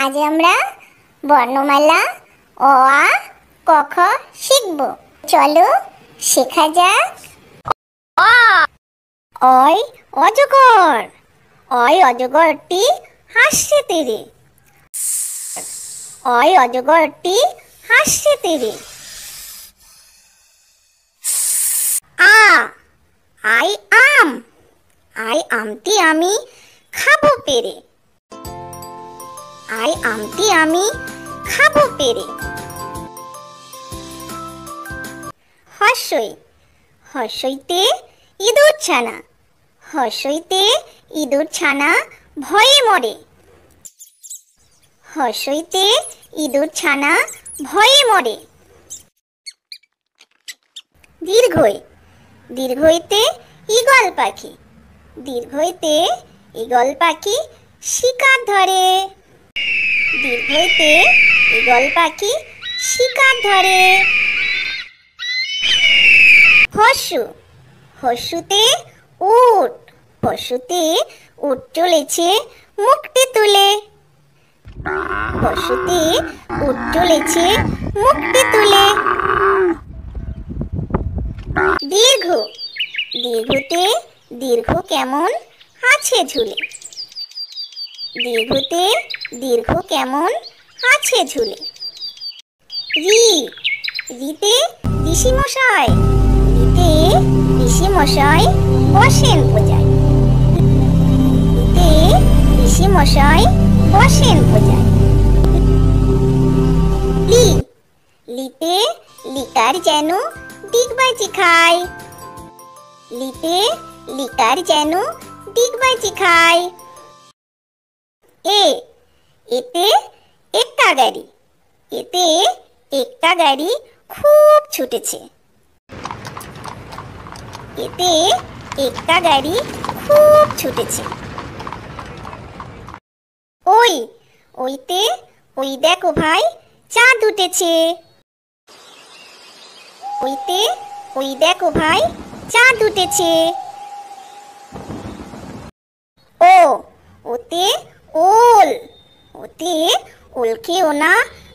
আজ আমরা বর্ণমালা অ আ ক খ শিখব। চলো শেখা যাক। অ অয় অজগর। অয় অজগরটি হাসছে তীরে। অয় অজগরটি হাসছে তীরে। আ আই আম। আই আমটি আমি খাবো পেরে। আই আমটি আমি খাবো পেরে। হর্ষই হর্ষইতে ইঁদুর ছানা। হর্ষইতে ইঁদুর ছানা ভয়ে মরে। হর্ষইতে ইঁদুর ছানা ভয়ে মরে। দীর্ঘই দীর্ঘইতে ঈগল পাখি। দীর্ঘইতে ঈগল পাখি শিকার ধরে। দীর্ঘইতে ঈগল পাখি শিকার ধরে। হর্ষু হর্ষুতে উট। হর্ষুতে উট চলেছে মুখটি তুলে। হর্ষুতে উট চলেছে মুখটি তুলে। দীর্ঘ দীর্ঘতে দীর্ঘ কেমন আছে ঝুলে। দীর্ঘতে দীর্ঘ কেমন আছে ঝুলে। রি রিতে ঋষি মশাই। রিতে ঋষি মশাই বসেন পূজায়। রিতে ঋষি মশাই বসেন পূজায়। লি লিতে লিকার যেন ডিগবাজি খায়। লিতে লিকার যেন ডিগবাজি খায়। এ এতে একটা গাড়ি। এতে একটা গাড়ি খুব ছুটেছে। এতে একটা গাড়ি খুব ছুটেছে। ওই ওইতে ওই দেখো ভাই চাঁদ উঠেছে। ওইতে ওই দেখো ভাই চাঁদ উঠেছে। ও ওতে ওল। ওতে ওলকে ওনা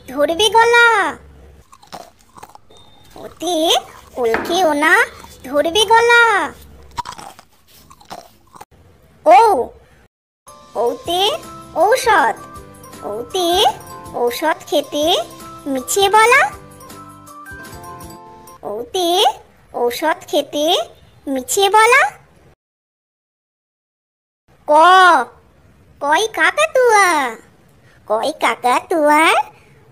ধরবে গলা। ওতে ওলকে ওনা ধরবে গলা। ও ওতে ঔষধ। ওতে ঔষধ খেতে মিছে বলা। ওতে ঔষধ খেতে মিছে বলা। ক কই কাকাতুয়া। কই কাকাতুয়ার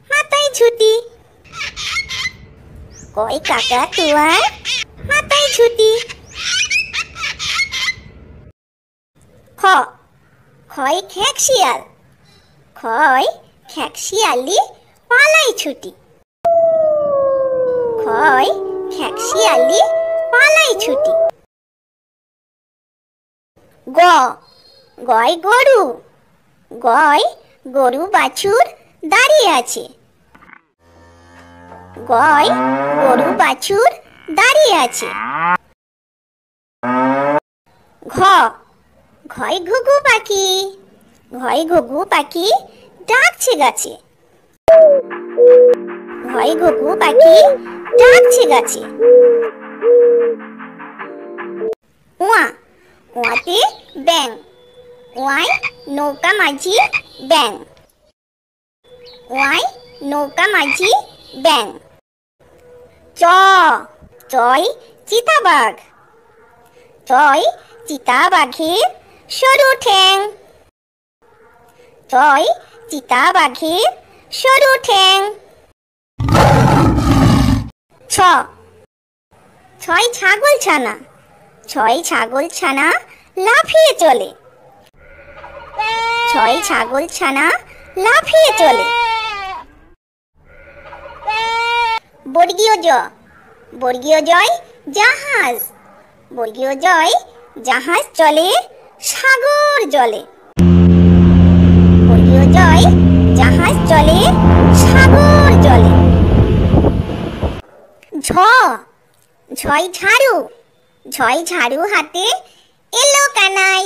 মাথায় ঝুঁটি। কই কাকাতুয়ার মাথায় ঝুঁটি। খ খয় খেক শিয়াল। খয় খেক শিয়ালি পালাই ছুটি। খয় খেক শিয়ালি পালাই ছুটি। গ গয় গরু। গয় গরু বাছুর দাঁড়িয়ে আছে। গয় গরু বাছুর দাঁড়িয়ে আছে। ঘ ঘয় ঘুঘু পাখি। ঘয় ঘুঘু পাখি ডাকছে গাছে। ঘয় ঘুঘু পাখি ডাকছে গাছে। উয়া উয়াতে ব্যাং। ওয়াই নৌকা মাঝি ব্যাং। ওয়াই নৌকা মাঝি ব্যাং। চ চয় চিতাবাঘ। চয় চিতাবাঘের সরু ঠ্যাং। চয় চিতাবাঘের সরু ঠ্যাং। ছ ছয় ছাগল ছানা। ছয় ছাগল ছানা লাফিয়ে চলে। ছয় ছাগল ছানা লাফিয়ে চলে। বর্গীয় জ বর্গীয় জয় জাহাজ। বর্গীয় জয় জাহাজ চলে সাগর জলে। বর্গীয় জয় জাহাজ চলে সাগর জলে। ঝ ঝয় ঝাড়ু। ঝয় ঝাড়ু হাতে এলো কানাই।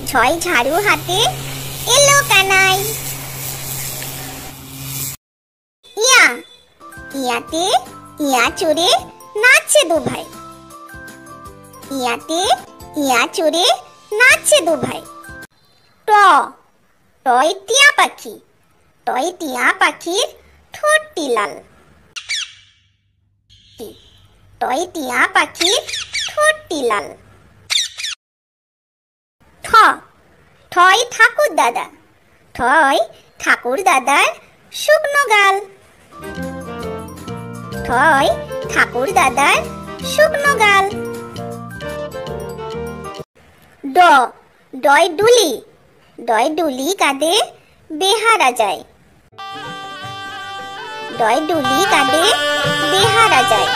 ঝয় ঝাড়ু হাতে এলো কানাই। ইয়া, ইয়াতে ইয়া চড়ে নাচছে দু ভাই। ইয়াতে ইয়া চড়ে নাচছে দু ভাই। ট, টয় টিয়া পাখি। টয় টিয়া পাখির ঠোঁটটি লাল। টয় টিয়া পাখির ঠোঁটটি লাল। ঠ, ঠয় ঠাকুর দাদা। ঠয় ঠাকুর দাদার শুকনো গাল। ঠয় ঠাকুর দাদার শুকনো গাল। ড, ডয় ডুলি। ডয় ডুলি কাঁধে বেহারা যায়। ডয় ডুলি কাঁধে বেহারা যায়।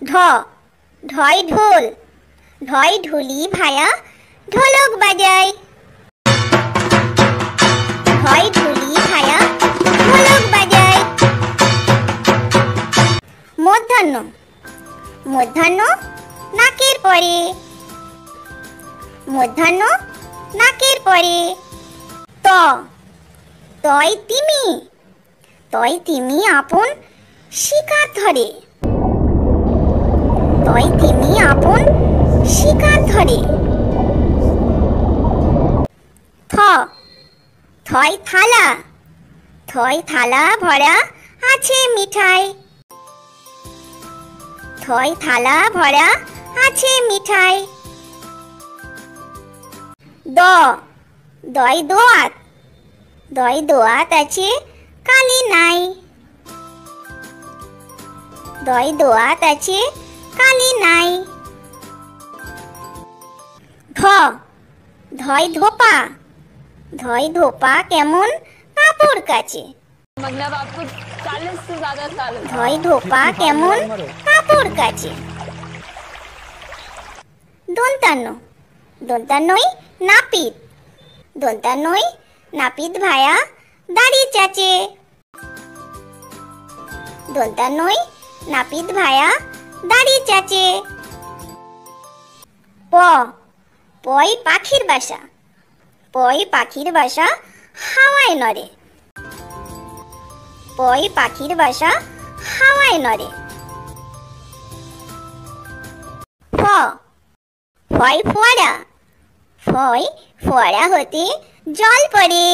ঢ, ঢয় ঢোল। ঢয় ঢুলি ভায়া ঢোলক বাজায়। ঢয় ঢুলি ভায়া ঢোলক বাজায়। মধ্যাহ্ন, মধ্যাহ্ন নাকের পরে। মধ্যাহ্ন নাকের পরে। ত, তয় তিমি। তয় তিমি আপন শিকার ধরে। তয় তিমি আপন শিকার ধরে। থ, থয় থালা। থয় থালা ভরা আছে মিঠাই। থয় থালা ভরা আছে মিঠাই। দ, দয় দোয়াত। দয় দোয়াত আছে কালি নাই। দয় দোয়াত আছে কালি নাই। ধ, ধয় ধোপা। ধয় ধোপা কেমন কাপড় কাচে। मतलब आपको 40 से ज्यादा साल हो गए। ধয় ধোপা কেমন কাপড় কাচে। দন্তান্ন, দন্তান্নই নাপিত। দন্তান্নই নাপিত ভায়া দাড়ি চাচে। দন্তান্নই নাপিত ভায়া দাড়ি চাচে। প, পয় পাখির বাসা। পয় পাখির বাসা হাওয়ায় নড়ে। পয় পাখির বাসা হাওয়ায় নড়ে। ফ, ফয় ফোয়ারা। ফয় ফোয়ারা হতে জল পড়ে।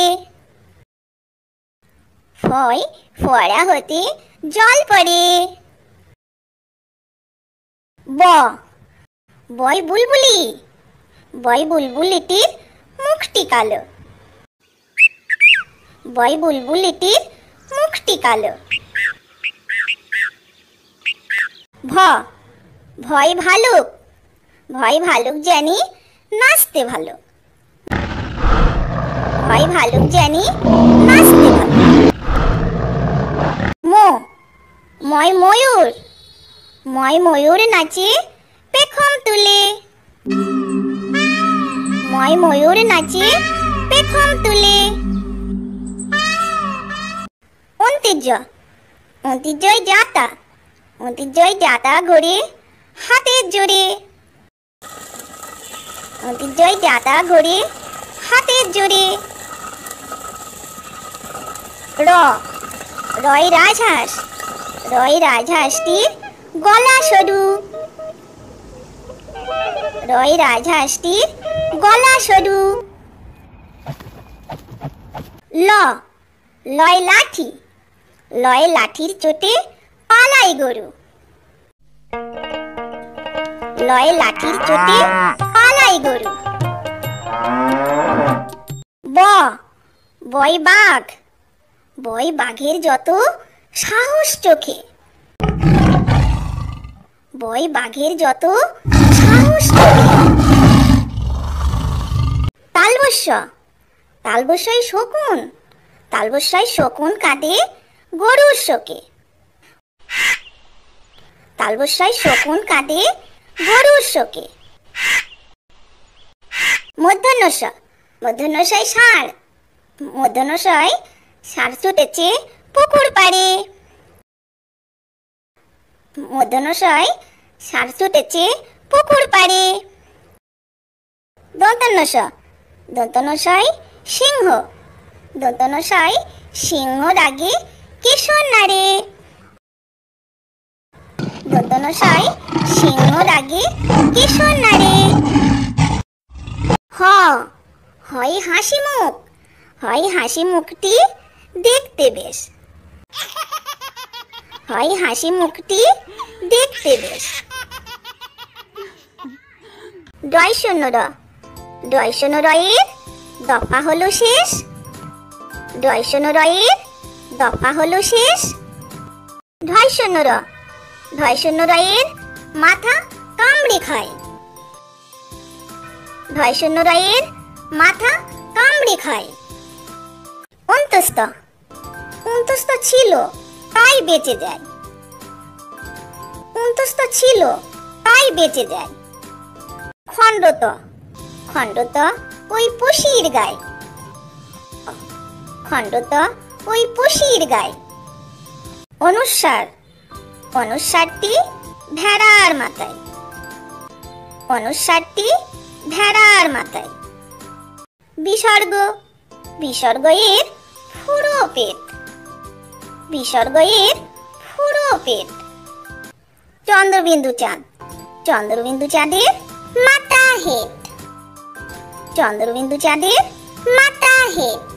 ফয় ফোয়ারা হতে জল পড়ে। ব, বয় বুলবুলি। বয় বুলবুলিটির মুখটি কালো। বয় বুলবুলিটির মুখটি কালো। ভ, ভয় ভালুক। ভয় ভালুক জানি নাচতে ভালো। ভয় ভালুক জানি নাচতে ভালো। মো, ময় ময়ূর। ময় ময়ূর নাচে পেখম তুলে। ময় ময়ূর নাচে পেখম তুলে। অন্তিজ্য, অন্তিজ্যয় জাতা। অন্তিজ্যয় জাতা ঘোরে হাতের জোরে। অন্তিজ্যয় জাতা ঘোরে হাতের জোরে। র, রয় রাজহাঁস। রয় রাজহাঁসটির গলা সরু। রয় রাজহাঁসটির গলা সরু। ল, লয় লাঠি। লয় লাঠির চোটে পালাই গরু। লয় লাঠির চোটে পালাই গরু। ব, বয় বাঘ। বয় বাঘের যত সাহস চোখে। বয় বাঘের যত সাহস চোখে। তালবস্য, তালবস্যই শকুন। তালবস্যই শকুন কাঁদে গরুর শোকে। তালবস্যই শকুন কাঁদে গরুর শোকে। মধ্যাহ্নস, মধ্যাহ্নসই ষাঁড়। মধ্যাহ্নসই ষাঁড় ছুটেছে পুকুর পাড়ে। মধ্যাহ্নসই ষাঁড় ছুটেছে পুকুর পাড়ে। দন্তান্নস, দন্তনশয় সিংহ। দন্তনশয় সিংহ রাগে কেশর নাড়ে। দন্তনশয় সিংহ রাগে কেশর নাড়ে। হ, হয় হাসি মুখ। হয় হাসি মুখটি দেখতে বেশ। হয় হাসি মুখটি দেখতে বেশ। ডয় শূন্য র। ডয় শূন্য রয়ের দফা হলো শেষ। ডয় শূন্য রয়ের দফা হলো শেষ। ঢয় শূন্য র। ঢয় শূন্য রয়ের মাথা কামড়ে খায়। ঢয় শূন্য রয়ের মাথা কামড়ে খায়। অন্তস্থ। অন্তস্থ ছিল তাই বেঁচে যায়। অন্তস্থ ছিল তাই বেঁচে যায়। খণ্ডত। খণ্ডত ওই পশির গায়। খণ্ডত ওই পশির গায়। অনুস্বার। অনুস্বারটি ভেড়ার মাথায়। অনুস্বারটি ভেড়ার মাথায়। বিসর্গ। বিসর্গ এর ফুরো পেট। বিসর্গ এর ফুরো পেট। চন্দ্রবিন্দু চাঁদ। চন্দ্রবিন্দু চাঁদের মাথা হেট। চন্দ্রবিন্দু চাঁদের মাথা হেট।